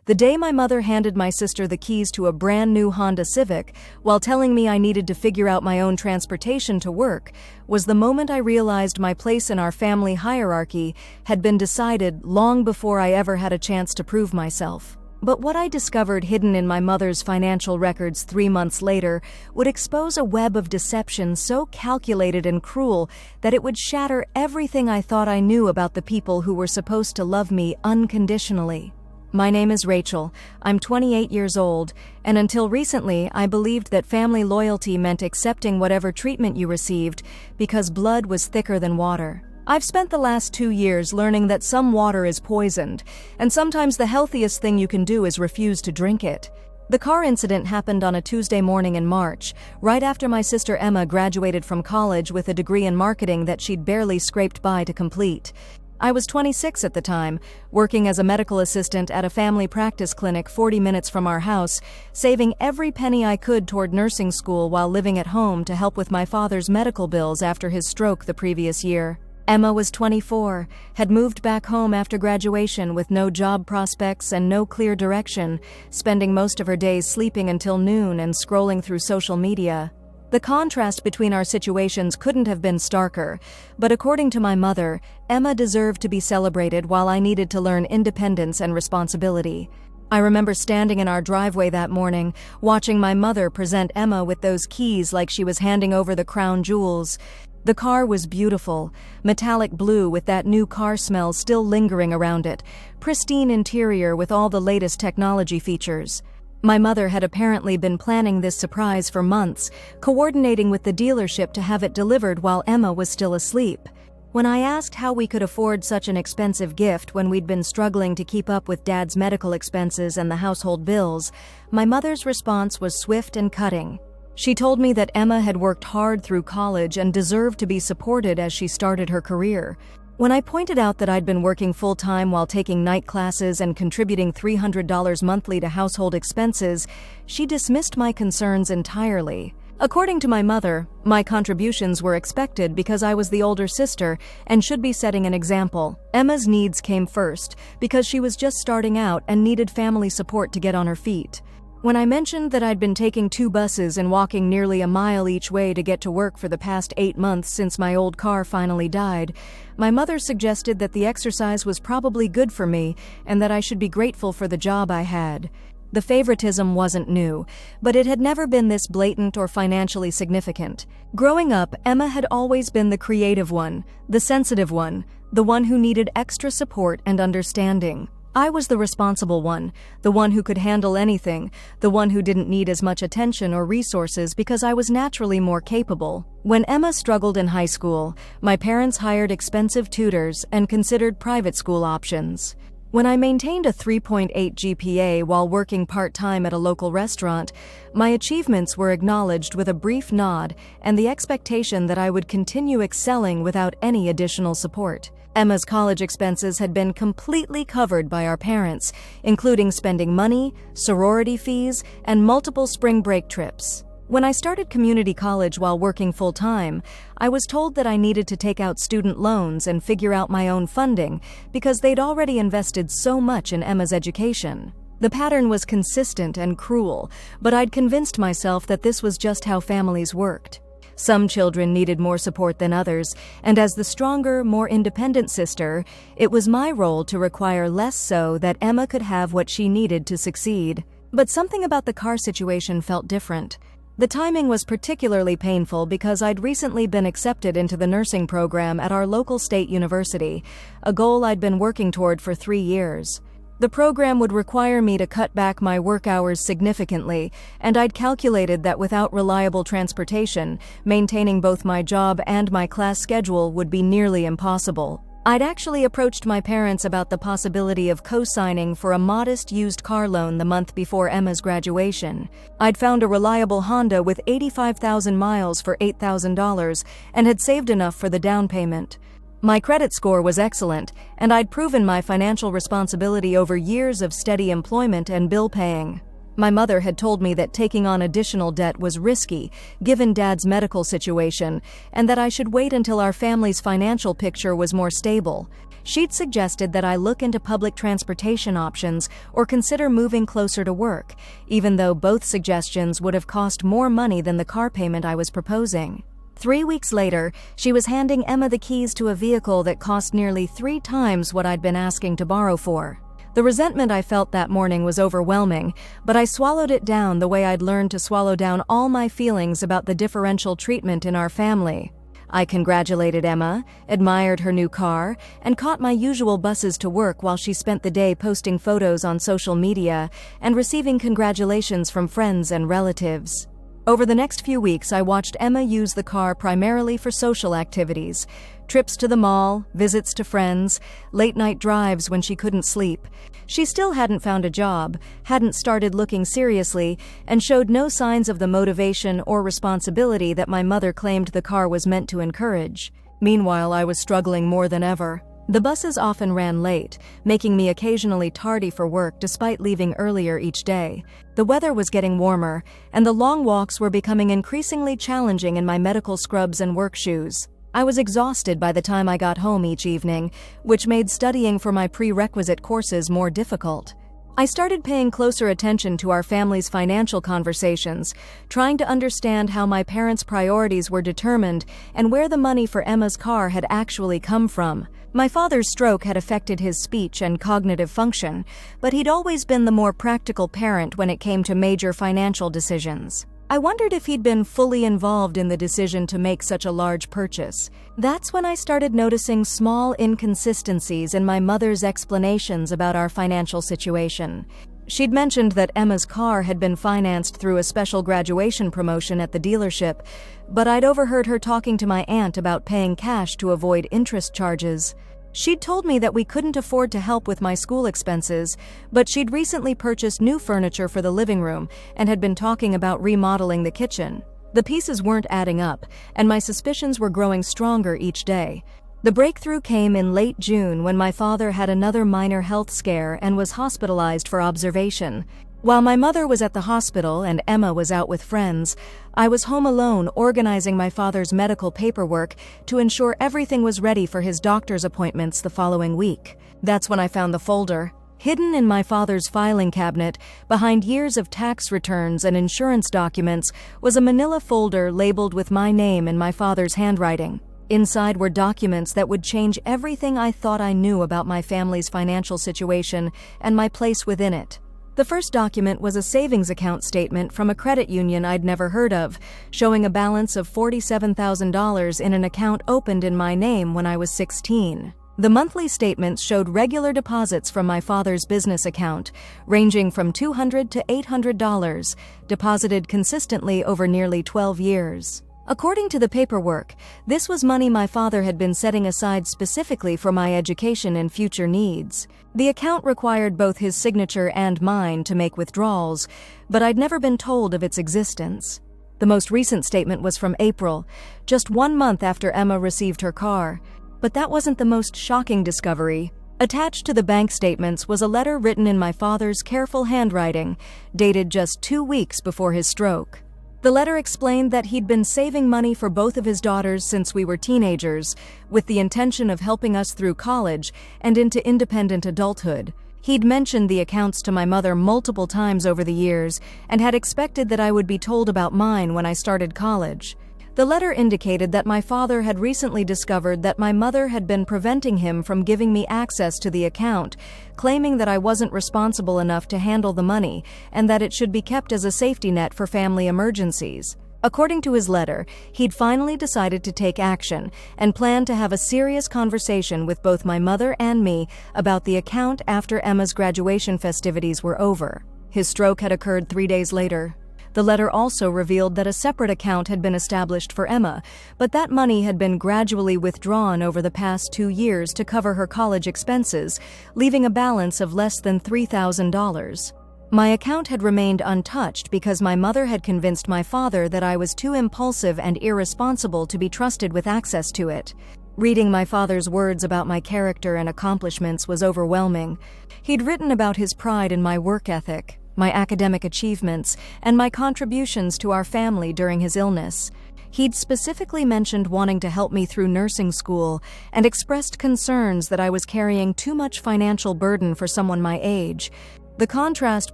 The day my mother handed my sister the keys to a brand new Honda Civic while telling me I needed to figure out my own transportation to work was the moment I realized my place in our family hierarchy had been decided long before I ever had a chance to prove myself. But what I discovered hidden in my mother's financial records 3 months later would expose a web of deception so calculated and cruel that it would shatter everything I thought I knew about the people who were supposed to love me unconditionally. My name is Rachel. I'm 28 years old, and until recently, I believed that family loyalty meant accepting whatever treatment you received because blood was thicker than water. I've spent the last 2 years learning that some water is poisoned, and sometimes the healthiest thing you can do is refuse to drink it. The car incident happened on a Tuesday morning in March, right after my sister Emma graduated from college with a degree in marketing that she'd barely scraped by to complete. I was 26 at the time, working as a medical assistant at a family practice clinic 40 minutes from our house, saving every penny I could toward nursing school while living at home to help with my father's medical bills after his stroke the previous year. Emma was 24, had moved back home after graduation with no job prospects and no clear direction, spending most of her days sleeping until noon and scrolling through social media. The contrast between our situations couldn't have been starker, but according to my mother, Emma deserved to be celebrated while I needed to learn independence and responsibility. I remember standing in our driveway that morning, watching my mother present Emma with those keys like she was handing over the crown jewels. The car was beautiful, metallic blue with that new car smell still lingering around it, pristine interior with all the latest technology features. My mother had apparently been planning this surprise for months, coordinating with the dealership to have it delivered while Emma was still asleep. When I asked how we could afford such an expensive gift when we'd been struggling to keep up with Dad's medical expenses and the household bills, my mother's response was swift and cutting. She told me that Emma had worked hard through college and deserved to be supported as she started her career. When I pointed out that I'd been working full-time while taking night classes and contributing $300 monthly to household expenses, she dismissed my concerns entirely. According to my mother, my contributions were expected because I was the older sister and should be setting an example. Emma's needs came first because she was just starting out and needed family support to get on her feet. When I mentioned that I'd been taking 2 buses and walking nearly a mile each way to get to work for the past 8 months since my old car finally died, my mother suggested that the exercise was probably good for me and that I should be grateful for the job I had. The favoritism wasn't new, but it had never been this blatant or financially significant. Growing up, Emma had always been the creative one, the sensitive one, the one who needed extra support and understanding. I was the responsible one, the one who could handle anything, the one who didn't need as much attention or resources because I was naturally more capable. When Emma struggled in high school, my parents hired expensive tutors and considered private school options. When I maintained a 3.8 GPA while working part-time at a local restaurant, my achievements were acknowledged with a brief nod and the expectation that I would continue excelling without any additional support. Emma's college expenses had been completely covered by our parents, including spending money, sorority fees, and multiple spring break trips. When I started community college while working full-time, I was told that I needed to take out student loans and figure out my own funding because they'd already invested so much in Emma's education. The pattern was consistent and cruel, but I'd convinced myself that this was just how families worked. Some children needed more support than others, and as the stronger, more independent sister, it was my role to require less so that Emma could have what she needed to succeed. But something about the car situation felt different. The timing was particularly painful because I'd recently been accepted into the nursing program at our local state university, a goal I'd been working toward for 3 years. The program would require me to cut back my work hours significantly, and I'd calculated that without reliable transportation, maintaining both my job and my class schedule would be nearly impossible. I'd actually approached my parents about the possibility of co-signing for a modest used car loan the month before Emma's graduation. I'd found a reliable Honda with 85,000 miles for $8,000 and had saved enough for the down payment. My credit score was excellent, and I'd proven my financial responsibility over years of steady employment and bill paying. My mother had told me that taking on additional debt was risky, given Dad's medical situation, and that I should wait until our family's financial picture was more stable. She'd suggested that I look into public transportation options or consider moving closer to work, even though both suggestions would have cost more money than the car payment I was proposing. 3 weeks later, she was handing Emma the keys to a vehicle that cost nearly 3 times what I'd been asking to borrow for. The resentment I felt that morning was overwhelming, but I swallowed it down the way I'd learned to swallow down all my feelings about the differential treatment in our family. I congratulated Emma, admired her new car, and caught my usual buses to work while she spent the day posting photos on social media and receiving congratulations from friends and relatives. Over the next few weeks, I watched Emma use the car primarily for social activities: trips to the mall, visits to friends, late-night drives when she couldn't sleep. She still hadn't found a job, hadn't started looking seriously, and showed no signs of the motivation or responsibility that my mother claimed the car was meant to encourage. Meanwhile, I was struggling more than ever. The buses often ran late, making me occasionally tardy for work despite leaving earlier each day. The weather was getting warmer, and the long walks were becoming increasingly challenging in my medical scrubs and work shoes. I was exhausted by the time I got home each evening, which made studying for my prerequisite courses more difficult. I started paying closer attention to our family's financial conversations, trying to understand how my parents' priorities were determined and where the money for Emma's car had actually come from. My father's stroke had affected his speech and cognitive function, but he'd always been the more practical parent when it came to major financial decisions. I wondered if he'd been fully involved in the decision to make such a large purchase. That's when I started noticing small inconsistencies in my mother's explanations about our financial situation. She'd mentioned that Emma's car had been financed through a special graduation promotion at the dealership, but I'd overheard her talking to my aunt about paying cash to avoid interest charges. She'd told me that we couldn't afford to help with my school expenses, but she'd recently purchased new furniture for the living room and had been talking about remodeling the kitchen. The pieces weren't adding up, and my suspicions were growing stronger each day. The breakthrough came in late June when my father had another minor health scare and was hospitalized for observation. While my mother was at the hospital and Emma was out with friends, I was home alone organizing my father's medical paperwork to ensure everything was ready for his doctor's appointments the following week. That's when I found the folder. Hidden in my father's filing cabinet, behind years of tax returns and insurance documents, was a manila folder labeled with my name in my father's handwriting. Inside were documents that would change everything I thought I knew about my family's financial situation and my place within it. The first document was a savings account statement from a credit union I'd never heard of, showing a balance of $47,000 in an account opened in my name when I was 16. The monthly statements showed regular deposits from my father's business account, ranging from $200 to $800, deposited consistently over nearly 12 years. According to the paperwork, this was money my father had been setting aside specifically for my education and future needs. The account required both his signature and mine to make withdrawals, but I'd never been told of its existence. The most recent statement was from April, just 1 month after Emma received her car. But that wasn't the most shocking discovery. Attached to the bank statements was a letter written in my father's careful handwriting, dated just 2 weeks before his stroke. The letter explained that he'd been saving money for both of his daughters since we were teenagers, with the intention of helping us through college and into independent adulthood. He'd mentioned the accounts to my mother multiple times over the years and had expected that I would be told about mine when I started college. The letter indicated that my father had recently discovered that my mother had been preventing him from giving me access to the account, claiming that I wasn't responsible enough to handle the money and that it should be kept as a safety net for family emergencies. According to his letter, he'd finally decided to take action and planned to have a serious conversation with both my mother and me about the account after Emma's graduation festivities were over. His stroke had occurred 3 days later. The letter also revealed that a separate account had been established for Emma, but that money had been gradually withdrawn over the past 2 years to cover her college expenses, leaving a balance of less than $3,000. My account had remained untouched because my mother had convinced my father that I was too impulsive and irresponsible to be trusted with access to it. Reading my father's words about my character and accomplishments was overwhelming. He'd written about his pride in my work ethic, my academic achievements, and my contributions to our family during his illness. He'd specifically mentioned wanting to help me through nursing school and expressed concerns that I was carrying too much financial burden for someone my age. The contrast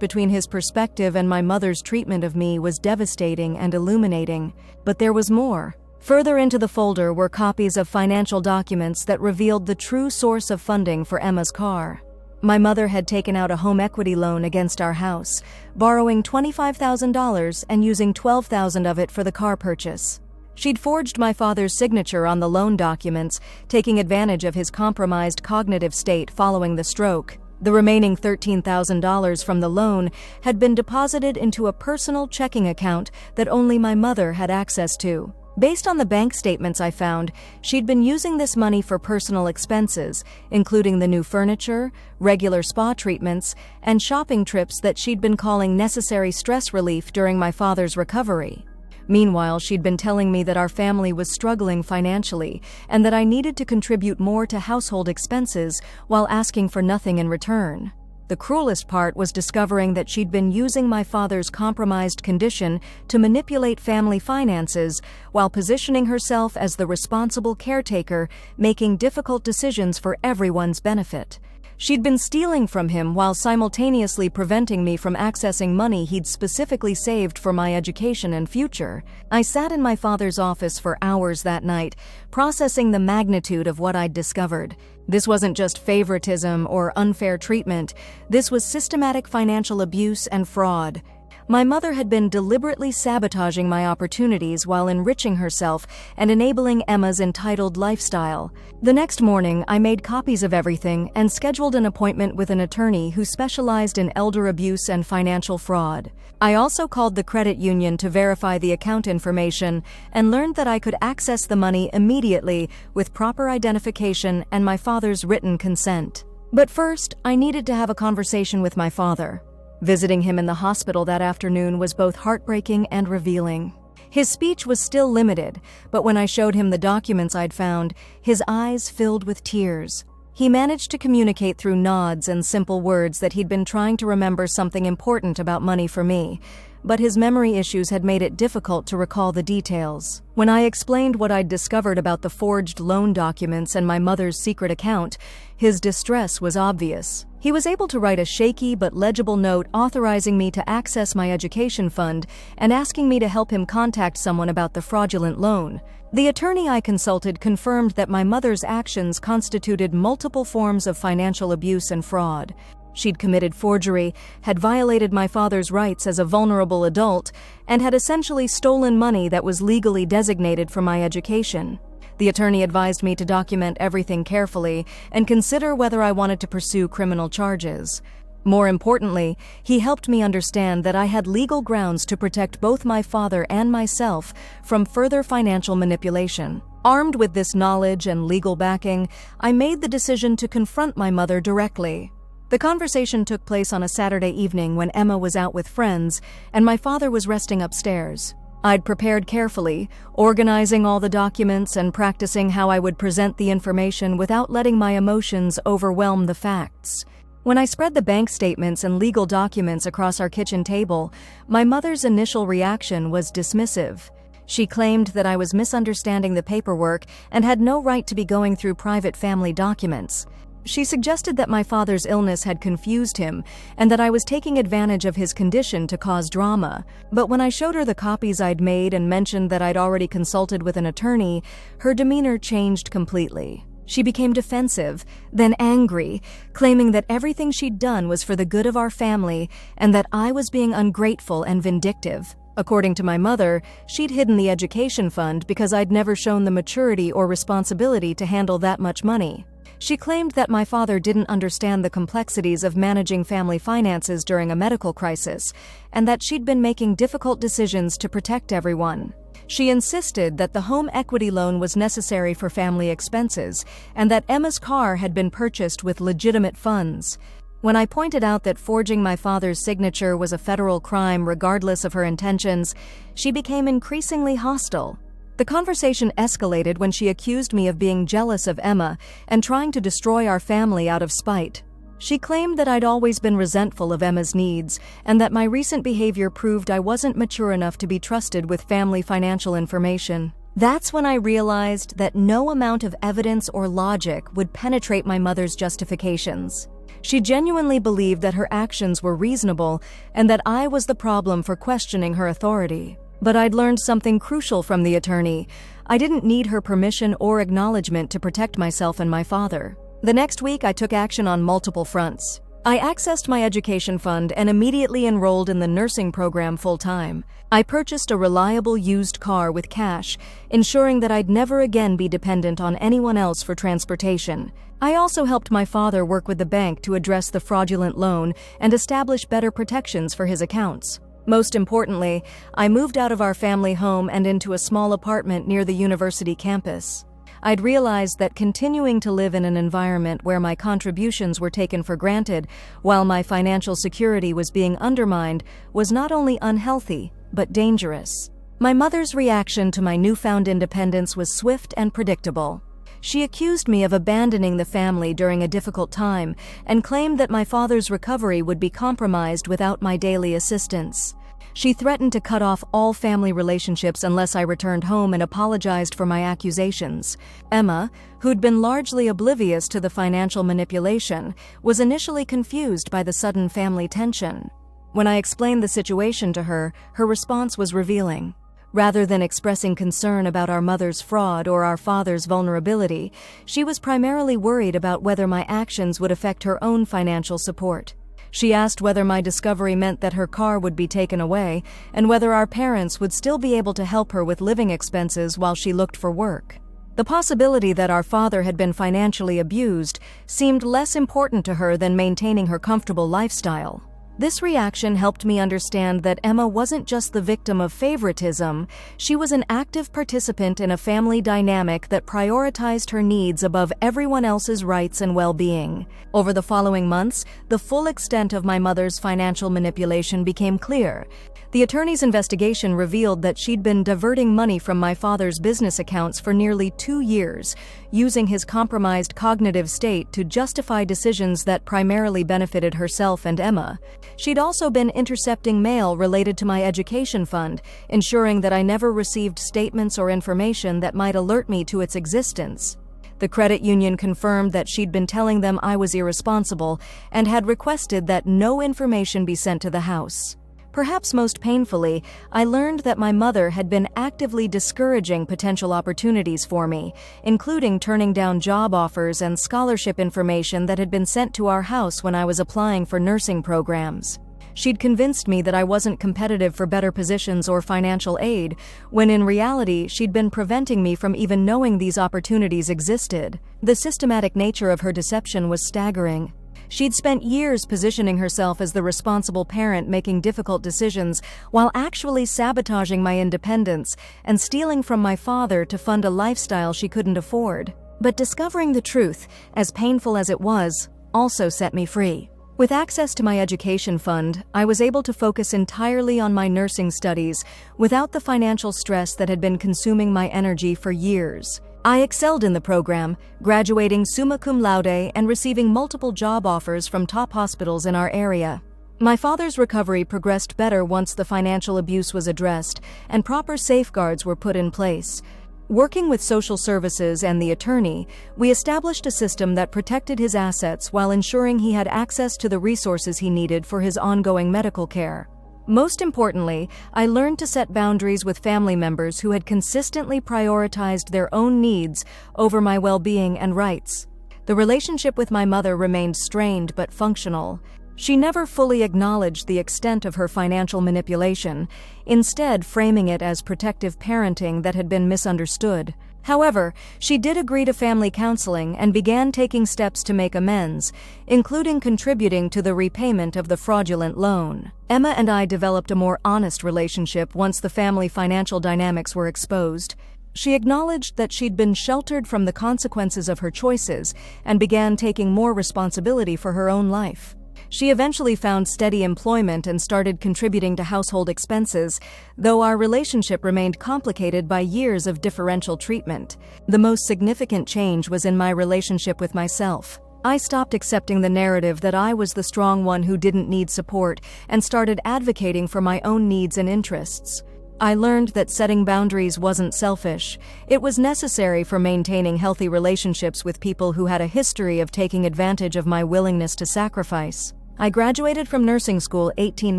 between his perspective and my mother's treatment of me was devastating and illuminating. But there was more. Further into the folder were copies of financial documents that revealed the true source of funding for Emma's car. My mother had taken out a home equity loan against our house, borrowing $25,000 and using $12,000 of it for the car purchase. She'd forged my father's signature on the loan documents, taking advantage of his compromised cognitive state following the stroke. The remaining $13,000 from the loan had been deposited into a personal checking account that only my mother had access to. Based on the bank statements I found, she'd been using this money for personal expenses, including the new furniture, regular spa treatments, and shopping trips that she'd been calling necessary stress relief during my father's recovery. Meanwhile, she'd been telling me that our family was struggling financially and that I needed to contribute more to household expenses while asking for nothing in return. The cruelest part was discovering that she'd been using my father's compromised condition to manipulate family finances while positioning herself as the responsible caretaker, making difficult decisions for everyone's benefit. She'd been stealing from him while simultaneously preventing me from accessing money he'd specifically saved for my education and future. I sat in my father's office for hours that night, processing the magnitude of what I'd discovered. This wasn't just favoritism or unfair treatment. This was systematic financial abuse and fraud. My mother had been deliberately sabotaging my opportunities while enriching herself and enabling Emma's entitled lifestyle. The next morning, I made copies of everything and scheduled an appointment with an attorney who specialized in elder abuse and financial fraud. I also called the credit union to verify the account information and learned that I could access the money immediately with proper identification and my father's written consent. But first, I needed to have a conversation with my father. Visiting him in the hospital that afternoon was both heartbreaking and revealing. His speech was still limited, but when I showed him the documents I'd found, his eyes filled with tears. He managed to communicate through nods and simple words that he'd been trying to remember something important about money for me, but his memory issues had made it difficult to recall the details. When I explained what I'd discovered about the forged loan documents and my mother's secret account, his distress was obvious. He was able to write a shaky but legible note authorizing me to access my education fund and asking me to help him contact someone about the fraudulent loan. The attorney I consulted confirmed that my mother's actions constituted multiple forms of financial abuse and fraud. She'd committed forgery, had violated my father's rights as a vulnerable adult, and had essentially stolen money that was legally designated for my education. The attorney advised me to document everything carefully and consider whether I wanted to pursue criminal charges. More importantly, he helped me understand that I had legal grounds to protect both my father and myself from further financial manipulation. Armed with this knowledge and legal backing, I made the decision to confront my mother directly. The conversation took place on a Saturday evening when Emma was out with friends and my father was resting upstairs. I'd prepared carefully, organizing all the documents and practicing how I would present the information without letting my emotions overwhelm the facts. When I spread the bank statements and legal documents across our kitchen table, my mother's initial reaction was dismissive. She claimed that I was misunderstanding the paperwork and had no right to be going through private family documents. She suggested that my father's illness had confused him and that I was taking advantage of his condition to cause drama. But when I showed her the copies I'd made and mentioned that I'd already consulted with an attorney, her demeanor changed completely. She became defensive, then angry, claiming that everything she'd done was for the good of our family and that I was being ungrateful and vindictive. According to my mother, she'd hidden the education fund because I'd never shown the maturity or responsibility to handle that much money. She claimed that my father didn't understand the complexities of managing family finances during a medical crisis, and that she'd been making difficult decisions to protect everyone. She insisted that the home equity loan was necessary for family expenses, and that Emma's car had been purchased with legitimate funds. When I pointed out that forging my father's signature was a federal crime regardless of her intentions, she became increasingly hostile. The conversation escalated when she accused me of being jealous of Emma and trying to destroy our family out of spite. She claimed that I'd always been resentful of Emma's needs and that my recent behavior proved I wasn't mature enough to be trusted with family financial information. That's when I realized that no amount of evidence or logic would penetrate my mother's justifications. She genuinely believed that her actions were reasonable and that I was the problem for questioning her authority. But I'd learned something crucial from the attorney. I didn't need her permission or acknowledgement to protect myself and my father. The next week, I took action on multiple fronts. I accessed my education fund and immediately enrolled in the nursing program full-time. I purchased a reliable used car with cash, ensuring that I'd never again be dependent on anyone else for transportation. I also helped my father work with the bank to address the fraudulent loan and establish better protections for his accounts. Most importantly, I moved out of our family home and into a small apartment near the university campus. I'd realized that continuing to live in an environment where my contributions were taken for granted while my financial security was being undermined was not only unhealthy, but dangerous. My mother's reaction to my newfound independence was swift and predictable. She accused me of abandoning the family during a difficult time and claimed that my father's recovery would be compromised without my daily assistance. She threatened to cut off all family relationships unless I returned home and apologized for my accusations. Emma, who'd been largely oblivious to the financial manipulation, was initially confused by the sudden family tension. When I explained the situation to her, her response was revealing. Rather than expressing concern about our mother's fraud or our father's vulnerability, she was primarily worried about whether my actions would affect her own financial support. She asked whether my discovery meant that her car would be taken away and whether our parents would still be able to help her with living expenses while she looked for work. The possibility that our father had been financially abused seemed less important to her than maintaining her comfortable lifestyle. This reaction helped me understand that Emma wasn't just the victim of favoritism, she was an active participant in a family dynamic that prioritized her needs above everyone else's rights and well-being. Over the following months, the full extent of my mother's financial manipulation became clear. The attorney's investigation revealed that she'd been diverting money from my father's business accounts for nearly 2 years, using his compromised cognitive state to justify decisions that primarily benefited herself and Emma. She'd also been intercepting mail related to my education fund, ensuring that I never received statements or information that might alert me to its existence. The credit union confirmed that she'd been telling them I was irresponsible and had requested that no information be sent to the house. Perhaps most painfully, I learned that my mother had been actively discouraging potential opportunities for me, including turning down job offers and scholarship information that had been sent to our house when I was applying for nursing programs. She'd convinced me that I wasn't competitive for better positions or financial aid, when in reality she'd been preventing me from even knowing these opportunities existed. The systematic nature of her deception was staggering. She'd spent years positioning herself as the responsible parent making difficult decisions while actually sabotaging my independence and stealing from my father to fund a lifestyle she couldn't afford. But discovering the truth, as painful as it was, also set me free. With access to my education fund, I was able to focus entirely on my nursing studies without the financial stress that had been consuming my energy for years. I excelled in the program, graduating summa cum laude and receiving multiple job offers from top hospitals in our area. My father's recovery progressed better once the financial abuse was addressed and proper safeguards were put in place. Working with social services and the attorney, we established a system that protected his assets while ensuring he had access to the resources he needed for his ongoing medical care. Most importantly, I learned to set boundaries with family members who had consistently prioritized their own needs over my well-being and rights. The relationship with my mother remained strained but functional. She never fully acknowledged the extent of her financial manipulation, instead framing it as protective parenting that had been misunderstood. However, she did agree to family counseling and began taking steps to make amends, including contributing to the repayment of the fraudulent loan. Emma and I developed a more honest relationship once the family financial dynamics were exposed. She acknowledged that she'd been sheltered from the consequences of her choices and began taking more responsibility for her own life. She eventually found steady employment and started contributing to household expenses, though our relationship remained complicated by years of differential treatment. The most significant change was in my relationship with myself. I stopped accepting the narrative that I was the strong one who didn't need support and started advocating for my own needs and interests. I learned that setting boundaries wasn't selfish. It was necessary for maintaining healthy relationships with people who had a history of taking advantage of my willingness to sacrifice. I graduated from nursing school 18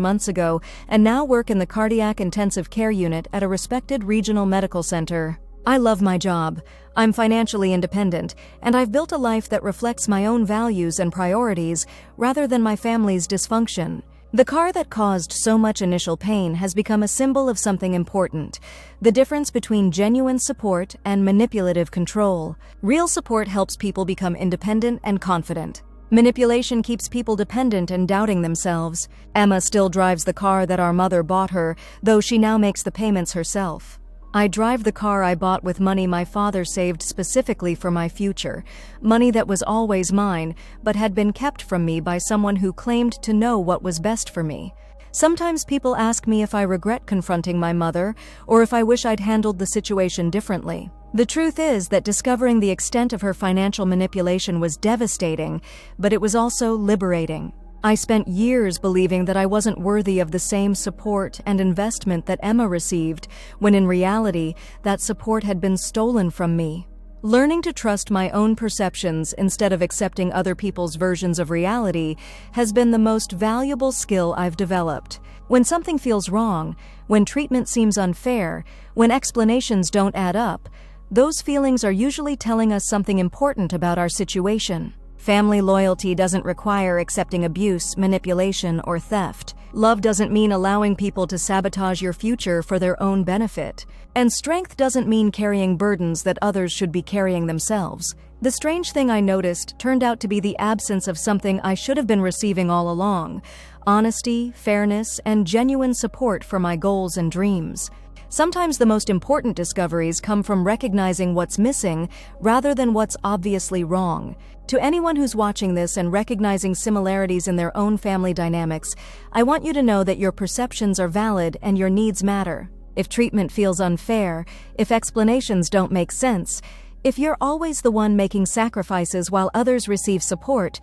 months ago and now work in the cardiac intensive care unit at a respected regional medical center. I love my job. I'm financially independent, and I've built a life that reflects my own values and priorities rather than my family's dysfunction. The car that caused so much initial pain has become a symbol of something important: the difference between genuine support and manipulative control. Real support helps people become independent and confident. Manipulation keeps people dependent and doubting themselves. Emma still drives the car that our mother bought her, though she now makes the payments herself. I drive the car I bought with money my father saved specifically for my future, money that was always mine, but had been kept from me by someone who claimed to know what was best for me. Sometimes people ask me if I regret confronting my mother, or if I wish I'd handled the situation differently. The truth is that discovering the extent of her financial manipulation was devastating, but it was also liberating. I spent years believing that I wasn't worthy of the same support and investment that Emma received, when in reality, that support had been stolen from me. Learning to trust my own perceptions instead of accepting other people's versions of reality has been the most valuable skill I've developed. When something feels wrong, when treatment seems unfair, when explanations don't add up, those feelings are usually telling us something important about our situation. Family loyalty doesn't require accepting abuse, manipulation, or theft. Love doesn't mean allowing people to sabotage your future for their own benefit. And strength doesn't mean carrying burdens that others should be carrying themselves. The strange thing I noticed turned out to be the absence of something I should have been receiving all along: honesty, fairness, and genuine support for my goals and dreams. Sometimes the most important discoveries come from recognizing what's missing rather than what's obviously wrong. To anyone who's watching this and recognizing similarities in their own family dynamics, I want you to know that your perceptions are valid and your needs matter. If treatment feels unfair, if explanations don't make sense, if you're always the one making sacrifices while others receive support,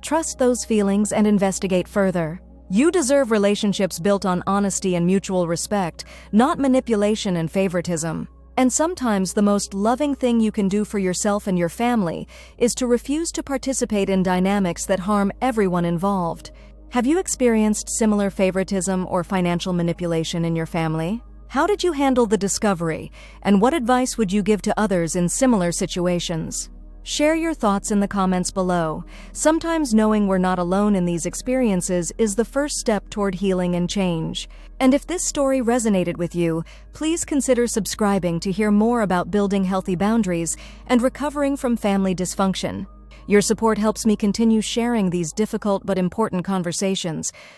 trust those feelings and investigate further. You deserve relationships built on honesty and mutual respect, not manipulation and favoritism. And sometimes the most loving thing you can do for yourself and your family is to refuse to participate in dynamics that harm everyone involved. Have you experienced similar favoritism or financial manipulation in your family? How did you handle the discovery, and what advice would you give to others in similar situations? Share your thoughts in the comments below. Sometimes knowing we're not alone in these experiences is the first step toward healing and change. And if this story resonated with you, please consider subscribing to hear more about building healthy boundaries and recovering from family dysfunction. Your support helps me continue sharing these difficult but important conversations.